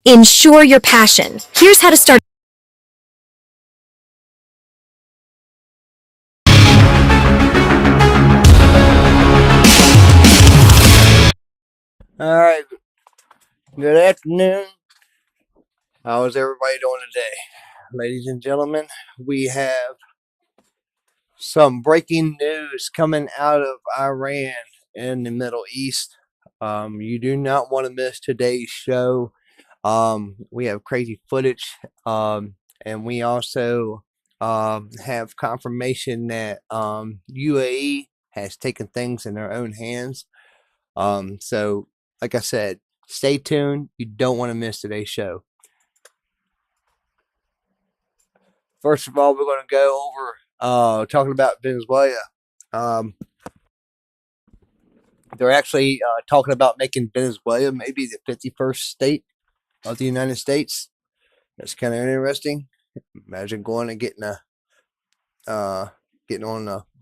Ensure your passion. Here's how to start. All right. Good afternoon. How is everybody doing today? Ladies and gentlemen, we have some breaking news coming out of Iran in the Middle East. You do not want to miss today's show. We have crazy footage, and we also have confirmation that UAE has taken things in their own hands. So, like I said, stay tuned. You don't want to miss today's show. First of all, we're going to go over talking about Venezuela. Um, they're actually talking about making Venezuela maybe the 51st state of the United States. That's kind of interesting. Imagine going and getting on a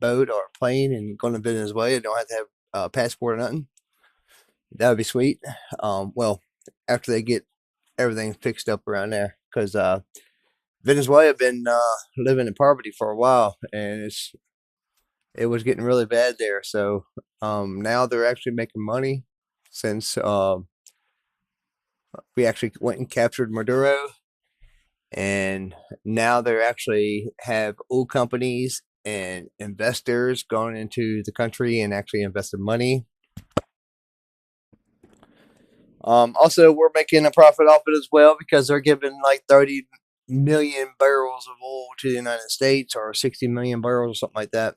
boat or a plane and going to Venezuela. Don't have to have a passport or nothing. That would be sweet. Well, after they get everything fixed up around there, because Venezuela been living in poverty for a while, and it was getting really bad there. So now they're actually making money since we actually went and captured Maduro, and now they actually have oil companies and investors going into the country and actually investing money. Also, we're making a profit off it as well because they're giving like 30 million barrels of oil to the United States, or 60 million barrels or something like that.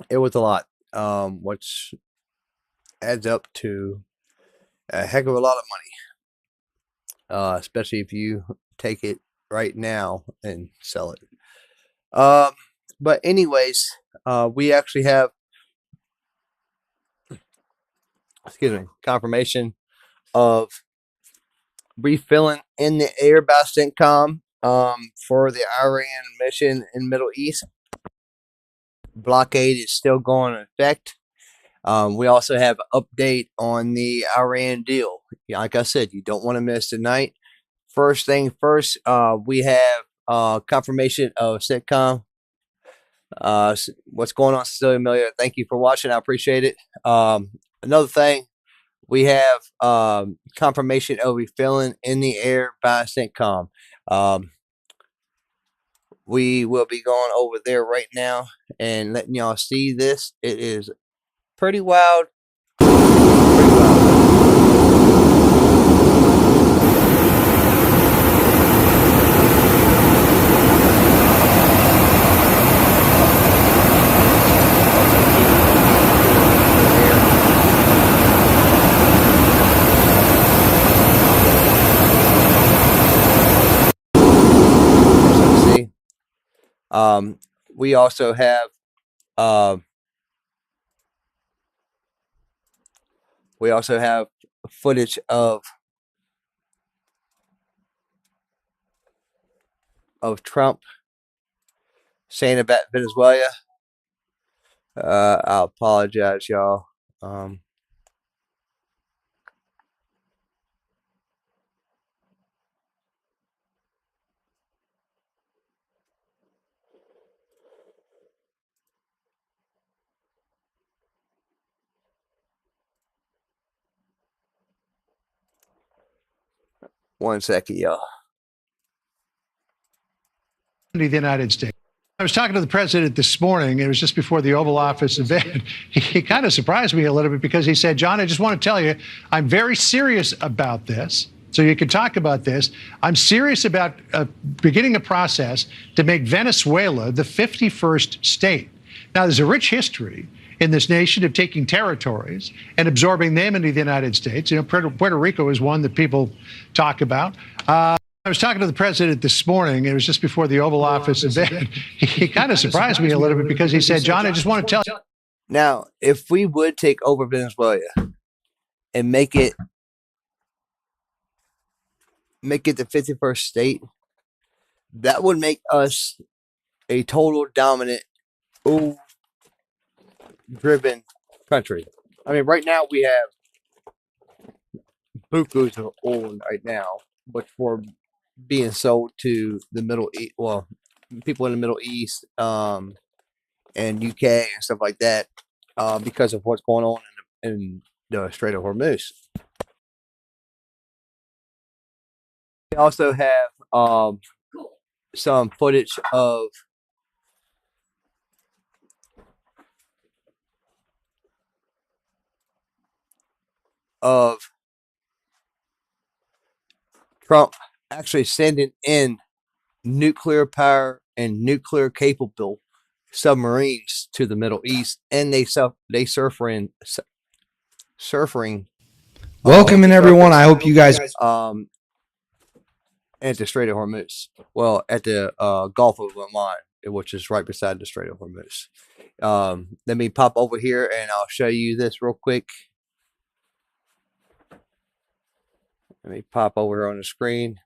It was a lot, which adds up to a heck of a lot of money, especially if you take it right now and sell it. But anyways, we actually have, confirmation of refilling in the air by CENTCOM for the Iran mission in Middle East. Blockade is still going into effect. We also have an update on the Iran deal. Like I said, you don't want to miss tonight. First thing first, we have confirmation of CENTCOM. What's going on, Cecilia Amelia? Thank you for watching. I appreciate it. Another thing, we have confirmation of refilling in the air by CENTCOM. We will be going over there right now and letting y'all see this. It is pretty wild. We also have footage of Trump saying about Venezuela. I apologize, y'all. One second, y'all. The United States. I was talking to the president this morning. It was just before the Oval Office event. He kind of surprised me a little bit because he said, John, I just want to tell you, I'm very serious about this. So you can talk about this. I'm serious about beginning a process to make Venezuela the 51st state. Now, there's a rich history in this nation of taking territories and absorbing them into the United States. You know, Puerto Rico is one that people talk about. I was talking to the president this morning. It was just before the Oval Office event. He kind of surprised me a little bit because he said, John, I just want to tell you. Now, if we would take over Venezuela and make it the 51st state, that would make us a total dominant, oil-driven country. I mean, right now we have bukus of oil right now. which were being sold to the Middle East, well, people in the Middle East, and UK and stuff like that, because of what's going on in the Strait of Hormuz. We also have some footage of Trump actually sending in nuclear power and nuclear capable submarines to the Middle East, and they surfing. Welcome in, everyone. I hope you guys. At the Strait of Hormuz. Well, at the Gulf of Oman, which is right beside the Strait of Hormuz. Let me pop over here and I'll show you this real quick. Let me pop over here on the screen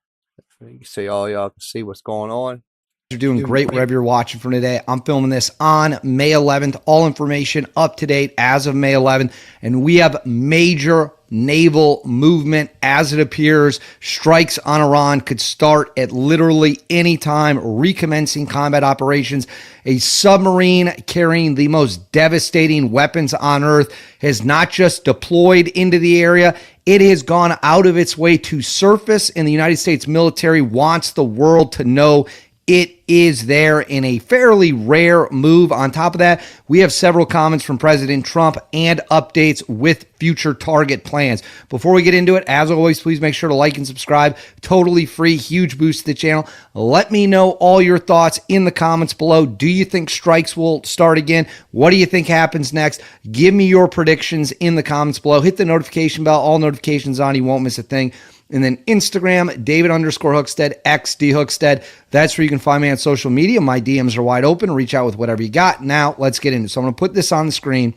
so y'all can see what's going on. You're doing great wherever you're watching from today. I'm filming this on May 11th. All information up to date as of May 11th. And we have major naval movement as it appears. Strikes on Iran could start at literally any time, recommencing combat operations. A submarine carrying the most devastating weapons on Earth has not just deployed into the area, it has gone out of its way to surface, and the United States military wants the world to know it is there in a fairly rare move. On top of that, we have several comments from President Trump and updates with future target plans. Before we get into it, as always, please make sure to like and subscribe. Totally free, huge boost to the channel. Let me know all your thoughts in the comments below. Do you think strikes will start again? What do you think happens next? Give me your predictions in the comments below. Hit the notification bell, all notifications on, you won't miss a thing. And then Instagram, David_Hookstead, XDHookstead. That's where you can find me on social media. My DMs are wide open. Reach out with whatever you got. Now, let's get into it. So I'm going to put this on the screen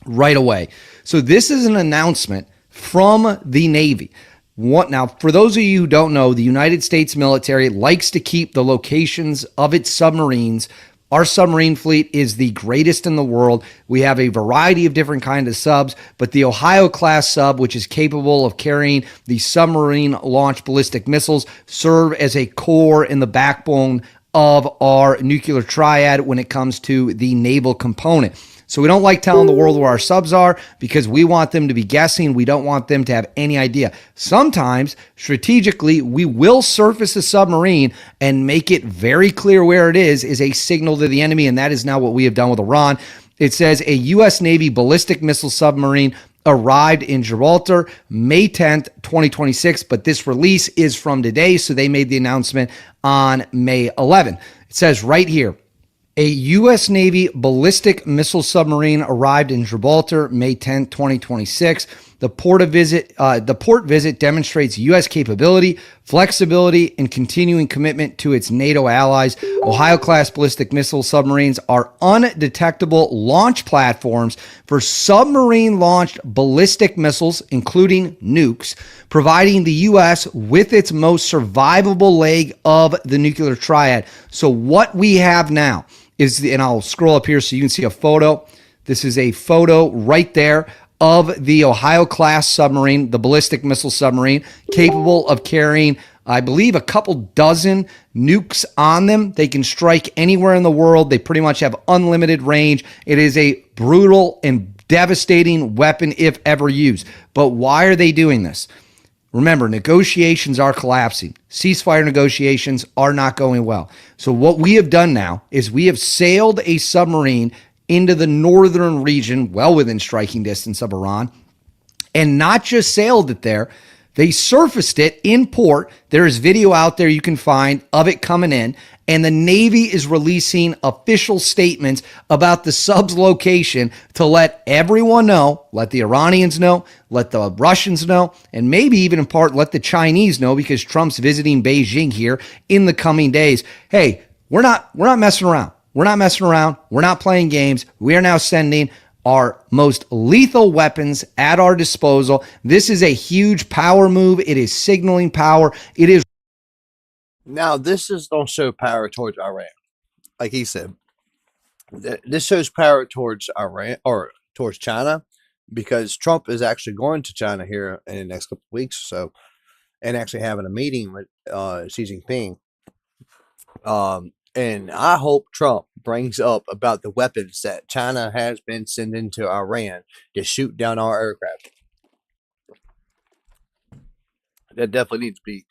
right away. So this is an announcement from the Navy. Now, for those of you who don't know, the United States military likes to keep the locations of its submarines. Our submarine fleet is the greatest in the world. We have a variety of different kinds of subs, but the Ohio-class sub, which is capable of carrying the submarine-launched ballistic missiles, serve as a core in the backbone of our nuclear triad when it comes to the naval component. So we don't like telling the world where our subs are because we want them to be guessing. We don't want them to have any idea. Sometimes, strategically, we will surface a submarine and make it very clear where it is a signal to the enemy, and that is now what we have done with Iran. It says a U.S. Navy ballistic missile submarine arrived in Gibraltar May 10th, 2026, but this release is from today, so they made the announcement on May 11th. It says right here, a U.S. Navy ballistic missile submarine arrived in Gibraltar May 10, 2026. The port visit demonstrates U.S. capability, flexibility, and continuing commitment to its NATO allies. Ohio-class ballistic missile submarines are undetectable launch platforms for submarine-launched ballistic missiles, including nukes, providing the U.S. with its most survivable leg of the nuclear triad. So what we have now is, and I'll scroll up here so you can see a photo. This is a photo right there of the Ohio-class submarine, the ballistic missile submarine, capable of carrying, I believe, a couple dozen nukes on them. They can strike anywhere in the world. They pretty much have unlimited range. It is a brutal and devastating weapon if ever used. But why are they doing this? Remember, negotiations are collapsing. Ceasefire negotiations are not going well. So what we have done now is we have sailed a submarine into the northern region, well within striking distance of Iran, and not just sailed it there, they surfaced it in port. There is video out there you can find of it coming in, and the Navy is releasing official statements about the sub's location to let everyone know, let the Iranians know, let the Russians know, and maybe even in part let the Chinese know, because Trump's visiting Beijing here in the coming days. Hey, we're not messing around. We're not messing around. We're not playing games. We are now sending our most lethal weapons at our disposal. This is a huge power move. It is signaling power. It is. Now, this is don't show power towards Iran. Like he said, this shows power towards Iran or towards China, because Trump is actually going to China here in the next couple of weeks. So and actually having a meeting with Xi Jinping. And I hope Trump brings up about the weapons that China has been sending to Iran to shoot down our aircraft. That definitely needs to be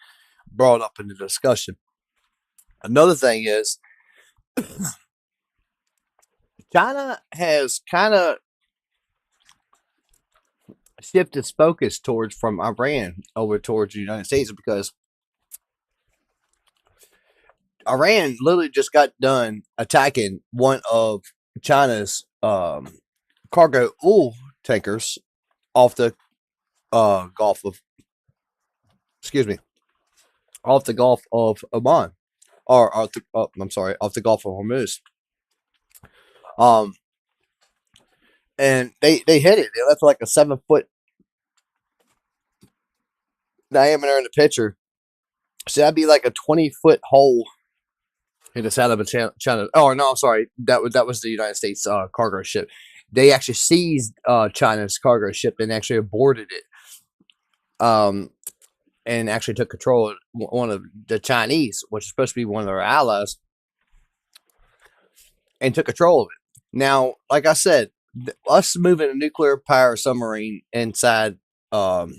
brought up in the discussion. Another thing is China has kind of shifted its focus towards from Iran over towards the United States because Iran literally just got done attacking one of China's cargo oil tankers off the Gulf of, off the Gulf of Oman, or off the, I'm sorry, off the Gulf of Hormuz. And they hit it. They left like a 7-foot diameter in the picture. So that'd be like a 20-foot hole in the side of a China. Oh no, sorry, that was the United States cargo ship. They actually seized China's cargo ship and actually aborted it. And actually took control of one of the Chinese, which is supposed to be one of their allies, and took control of it. Now, like I said, us moving a nuclear power submarine inside close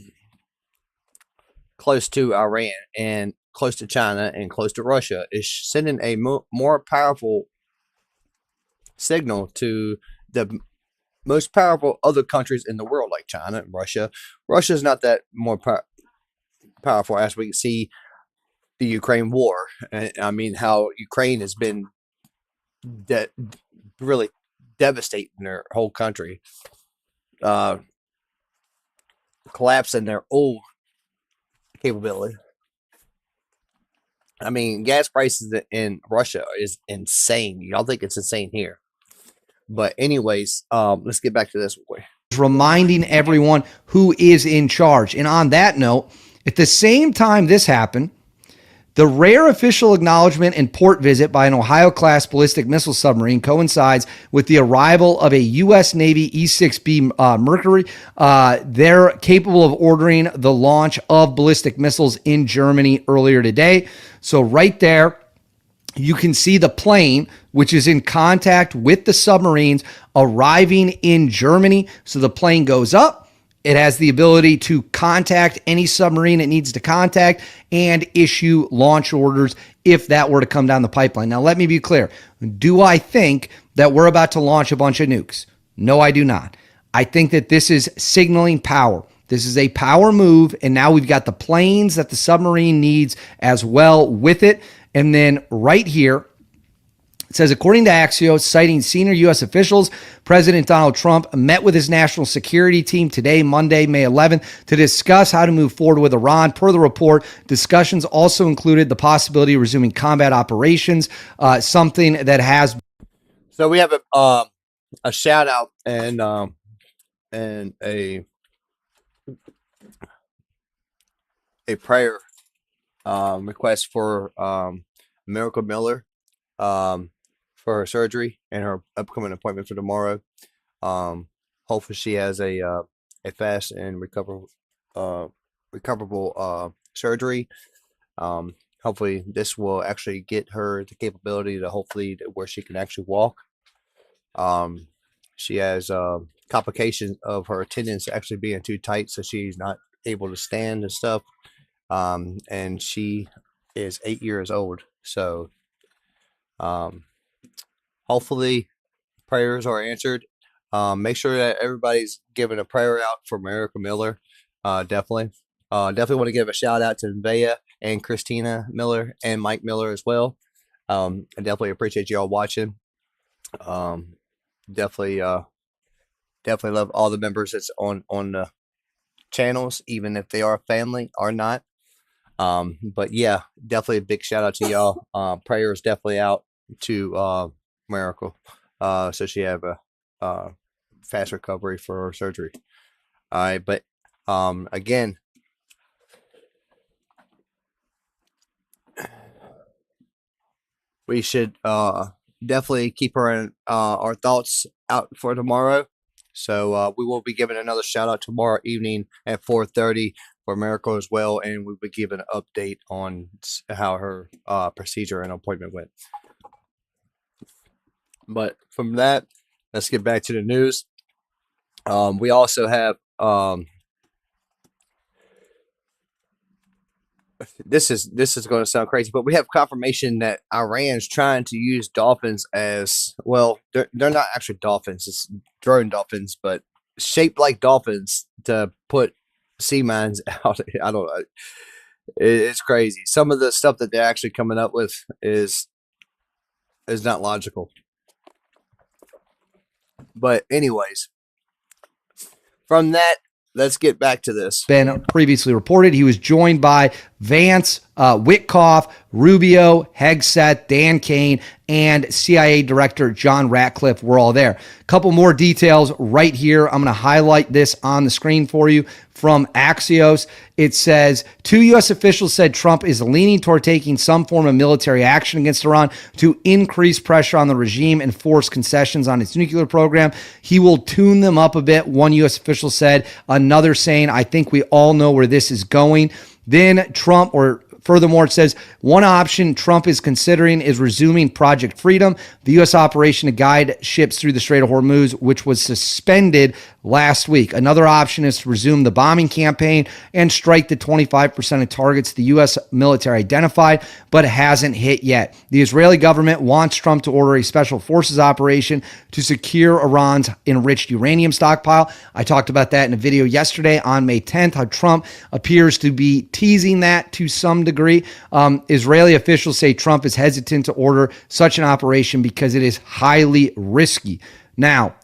to Iran and close to China and close to Russia is sending a more powerful signal to the most powerful other countries in the world, like China and Russia. Russia is not that more powerful, as we can see the Ukraine war. And I mean, how Ukraine has been really devastating their whole country, collapsing their oil capability. I mean, gas prices in Russia is insane. Y'all think it's insane here. But anyways, let's get back to this one. Reminding everyone who is in charge. And on that note, at the same time this happened, the rare official acknowledgement and port visit by an Ohio-class ballistic missile submarine coincides with the arrival of a U.S. Navy E-6B Mercury. They're capable of ordering the launch of ballistic missiles in Germany earlier today. So right there, you can see the plane, which is in contact with the submarines, arriving in Germany. So the plane goes up. It has the ability to contact any submarine it needs to contact and issue launch orders if that were to come down the pipeline. Now, let me be clear. Do I think that we're about to launch a bunch of nukes? No, I do not. I think that this is signaling power. This is a power move, and now we've got the planes that the submarine needs as well with it. And then right here, it says, according to Axios, citing senior U.S. officials, President Donald Trump met with his national security team today, Monday, May 11th, to discuss how to move forward with Iran. Per the report, discussions also included the possibility of resuming combat operations, something that has. So we have a shout out and a prayer request for Miracle Miller. For her surgery and her upcoming appointment for tomorrow. Hopefully she has a fast and recoverable surgery. Hopefully this will actually get her the capability to hopefully where she can actually walk. She has complications of her tendons actually being too tight, so she's not able to stand and stuff. And she is 8 years old, so hopefully prayers are answered. Make sure that everybody's giving a prayer out for Miracle Miller. Definitely want to give a shout out to Nevaeh and Christina Miller and Mike Miller as well. I definitely appreciate y'all watching. Definitely love all the members that's on the channels, even if they are family or not. But yeah, definitely a big shout out to y'all. Prayers definitely out to Miracle, so she have a fast recovery for her surgery. All right, but again, we should definitely keep her in our thoughts out for tomorrow. So we will be giving another shout out tomorrow evening at 4:30 for Miracle as well, and we would give an update on how her procedure and appointment went. But from that, let's get back to the news. We also have this is going to sound crazy, but we have confirmation that Iran's trying to use dolphins as well. They're not actually dolphins; it's drone dolphins, but shaped like dolphins to put sea mines out. I don't know. It's crazy. Some of the stuff that they're actually coming up with is not logical. But anyways, from that, let's get back to this. Been previously reported. He was joined by Vance, Witkoff, Rubio, Hegseth, Dan Kane, and CIA Director John Ratcliffe were all there. A couple more details right here. I'm going to highlight this on the screen for you from Axios. It says, 2 U.S. officials said Trump is leaning toward taking some form of military action against Iran to increase pressure on the regime and force concessions on its nuclear program. He will tune them up a bit, one U.S. official said. Another saying, I think we all know where this is going. Then Trump, or furthermore, it says one option Trump is considering is resuming Project Freedom, the U.S. operation to guide ships through the Strait of Hormuz, which was suspended last week. Another option is to resume the bombing campaign and strike the 25% of targets the U.S. military identified, but hasn't hit yet. The Israeli government wants Trump to order a special forces operation to secure Iran's enriched uranium stockpile. I talked about that in a video yesterday on May 10th, how Trump appears to be teasing that to some degree. Israeli officials say Trump is hesitant to order such an operation because it is highly risky. Now,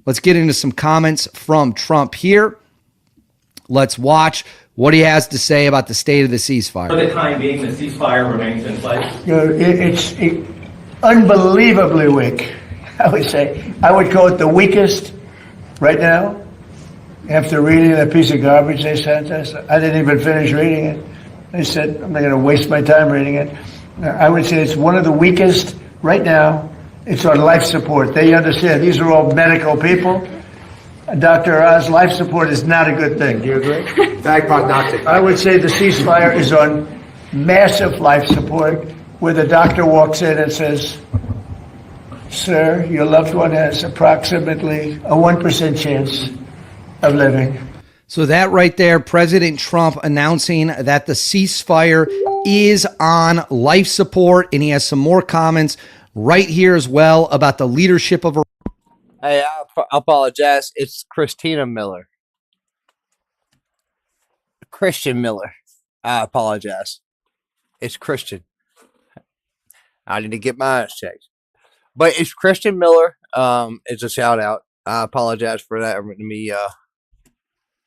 let's get into some comments from Trump here. Let's watch what he has to say about the state of the ceasefire. For the time being, the ceasefire remains in place. It's unbelievably weak, I would say. I would call it the weakest right now. After reading that piece of garbage they sent us, I didn't even finish reading it. They said, I'm not going to waste my time reading it. I would say it's one of the weakest right now. It's on life support. They understand these are all medical people. Dr. Oz, life support is not a good thing. Do you agree? Bad prognostic. I would say the ceasefire is on massive life support, where the doctor walks in and says, sir, your loved one has approximately a 1% chance of living. So that right there, President Trump announcing that the ceasefire is on life support, and he has some more comments right here as well about the leadership of. Hey, I apologize. It's Christina Miller. Christian Miller. I apologize. It's Christian. I need to get my eyes checked. But it's Christian Miller. It's a shout out. I apologize for that. Let me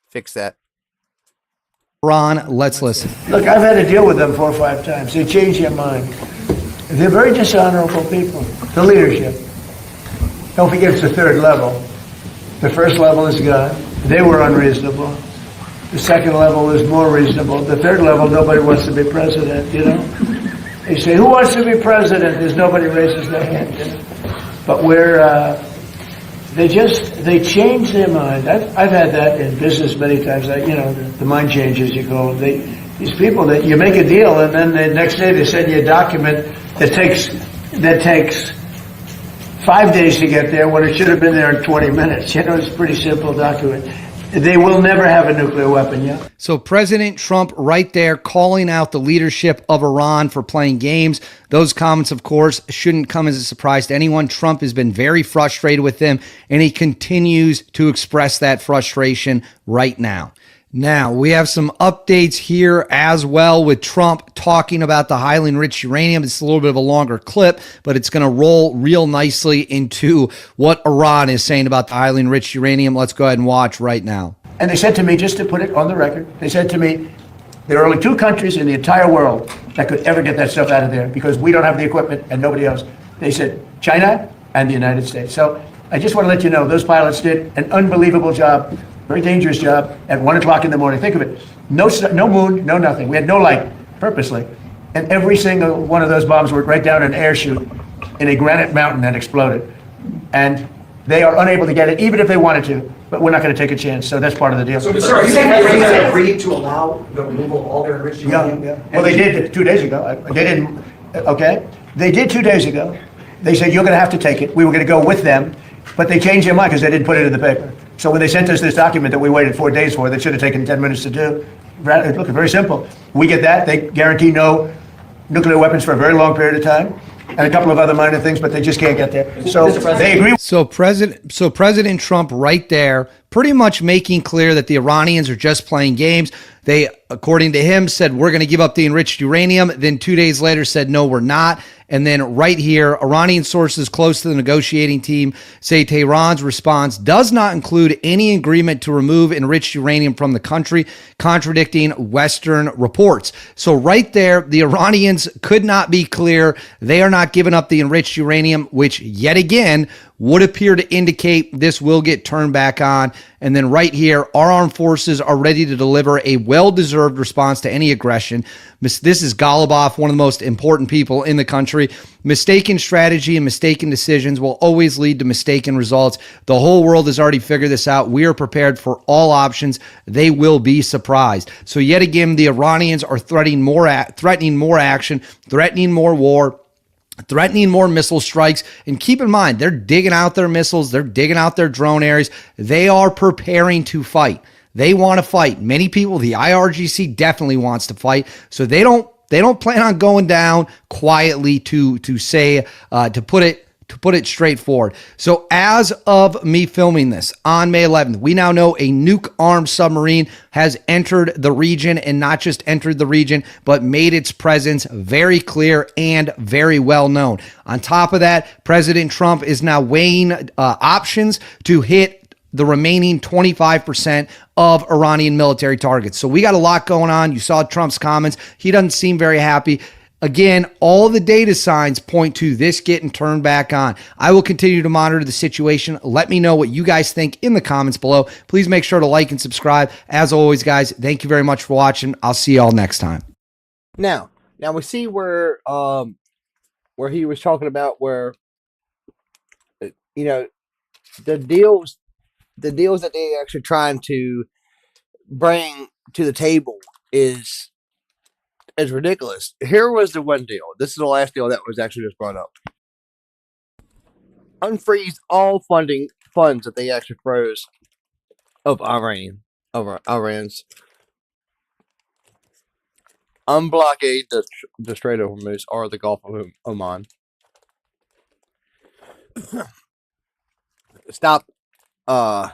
fix that. Ron, let's listen. Look, I've had to deal with them 4 or 5 times. They change their mind. They're very dishonorable people. The leadership. Don't forget it's the 3rd level. The 1st level is gone. They were unreasonable. The 2nd level is more reasonable. The 3rd level, nobody wants to be president, you know? They say, who wants to be president? There's nobody raises their hand. You know? But they change their mind. I've had that in business many times. The mind changes, you call them. These people that you make a deal, and then the next day they send you a document that takes 5 days to get there when it should have been there in 20 minutes. You know, it's a pretty simple document. They will never have a nuclear weapon, yeah? So President Trump right there calling out the leadership of Iran for playing games. Those comments, of course, shouldn't come as a surprise to anyone. Trump has been very frustrated with them, and he continues to express that frustration right now. Now, we have some updates here as well with Trump talking about the highly enriched uranium. It's a little bit of a longer clip, but it's going to roll real nicely into what Iran is saying about the highly enriched uranium. Let's go ahead and watch right now. And they said to me, just to put it on the record, they said to me, there are only 2 countries in the entire world that could ever get that stuff out of there because we don't have the equipment and nobody else. They said China and the United States. So I just want to let you know, those pilots did an unbelievable job. Very dangerous job at 1 o'clock in the morning. Think of it. No moon, no nothing. We had no light, purposely. And every single one of those bombs went right down an air chute in a granite mountain and exploded. And They are unable to get it, even if they wanted to, but we're not going to take a chance, so that's part of the deal. So, sir, are you saying that Iran agreed to allow the removal of all their enriched uranium? Yeah. Well, they did 2 days ago. They didn't, okay? They did 2 days ago. They said, you're going to have to take it. We were going to go with them, but they changed their mind because they didn't put it in the paper. So when they sent us this document that we waited 4 days for, that should have taken 10 minutes to do, look, very simple. We get that. They guarantee no nuclear weapons for a very long period of time, and a couple of other minor things, but they just can't get there. So they agree. So President Trump right there pretty much making clear that the Iranians are just playing games. They, according to him, said, we're going to give up the enriched uranium. Then 2 days later said, no, we're not. And then right here, Iranian sources close to the negotiating team say Tehran's response does not include any agreement to remove enriched uranium from the country, contradicting Western reports. So right there, the Iranians could not be clear. They are not giving up the enriched uranium, which yet again would appear to indicate this will get turned back on. And then right here, our armed forces are ready to deliver a well-deserved response to any aggression. This is Golubov, one of the most important people in the country. Mistaken strategy and mistaken decisions will always lead to mistaken results. The whole world has already figured this out. We are prepared for all options. They will be surprised. So yet again, the Iranians are threatening more action, threatening more war, threatening more missile strikes. And keep in mind, they're digging out their missiles. They're digging out their drone areas. They are preparing to fight. They want to fight. Many people, the IRGC definitely wants to fight. So they don't plan on going down quietly to put it straightforward. So as of me filming this on May 11th, we now know a nuke-armed submarine has entered the region, and not just entered the region, but made its presence very clear and very well known. On top of that, President Trump is now weighing options to hit the remaining 25% of Iranian military targets. So we got a lot going on. You saw Trump's comments. He doesn't seem very happy. Again, all the data signs point to this getting turned back on. I will continue to monitor the situation. Let me know what you guys think in the comments below. Please make sure to like and subscribe. As always, guys, thank you very much for watching. I'll see you all next time. Now we see where he was talking about where, you know, the deals that they actually trying to bring to the table is ridiculous. Here was the one deal. This is the last deal that was actually just brought up. Unfreeze all funds that they actually froze of Iran's. Unblockade the Strait of Hormuz or the Gulf of Oman. Stop the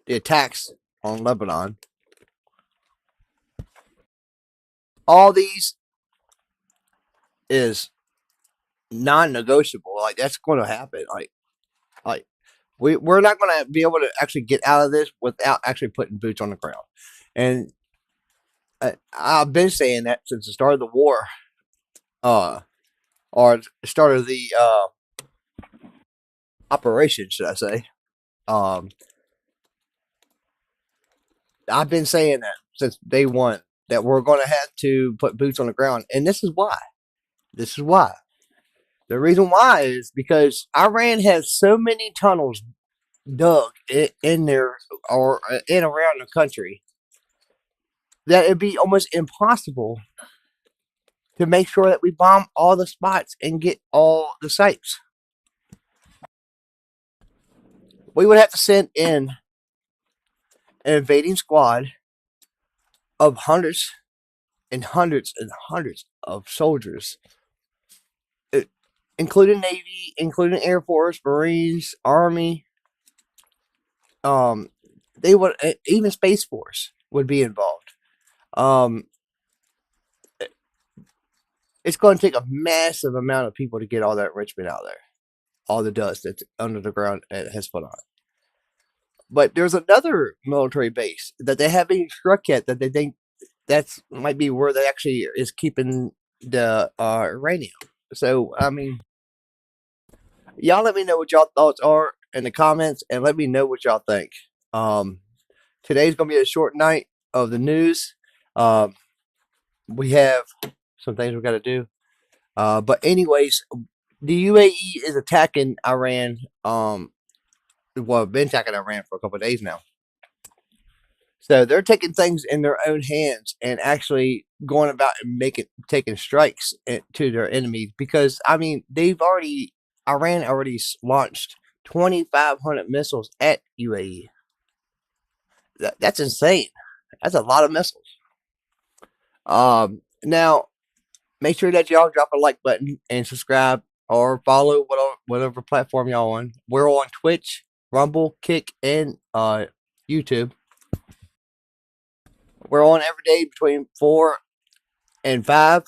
attacks on Lebanon. All these is non-negotiable. Like, that's going to happen. Like we're not going to be able to actually get out of this without actually putting boots on the ground. And I've been saying that since the start of the war, or the start of the operation, should I say. I've been saying that since day one, that we're going to have to put boots on the ground. And this is why. The reason why is because Iran has so many tunnels dug in there or in around the country that it'd be almost impossible to make sure that we bomb all the spots and get all the sites. We would have to send in an invading squad of hundreds and hundreds and hundreds of soldiers, including Navy, including Air Force, Marines, Army. They would, even Space Force would be involved. It's going to take a massive amount of people to get all that enrichment out there, all the dust that's under the ground it has put on. But there's another military base that they haven't struck yet that they think that's might be where they actually is keeping the uranium. So, I mean, y'all let me know what y'all thoughts are in the comments, and let me know what y'all think. Today's going to be a short night of the news. We have some things we got to do. But anyways, the UAE is attacking Iran. Been attacking Iran for a couple of days now. So they're taking things in their own hands and actually going about and taking strikes to their enemies, because I mean Iran already launched 2,500 missiles at UAE. That's insane. That's a lot of missiles. Now make sure that y'all drop a like button and subscribe or follow whatever platform y'all on. We're on Twitch, Rumble, Kick, and YouTube. We're on every day between 4 and 5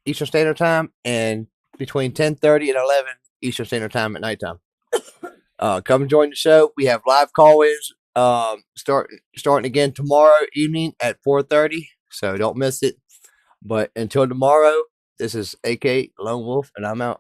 Eastern Standard Time, and between 10:30 and 11 Eastern Standard Time at nighttime. Come join the show. We have live call-ins starting again tomorrow evening at 4:30, so don't miss it. But until tomorrow, this is AK Lone Wolf, and I'm out.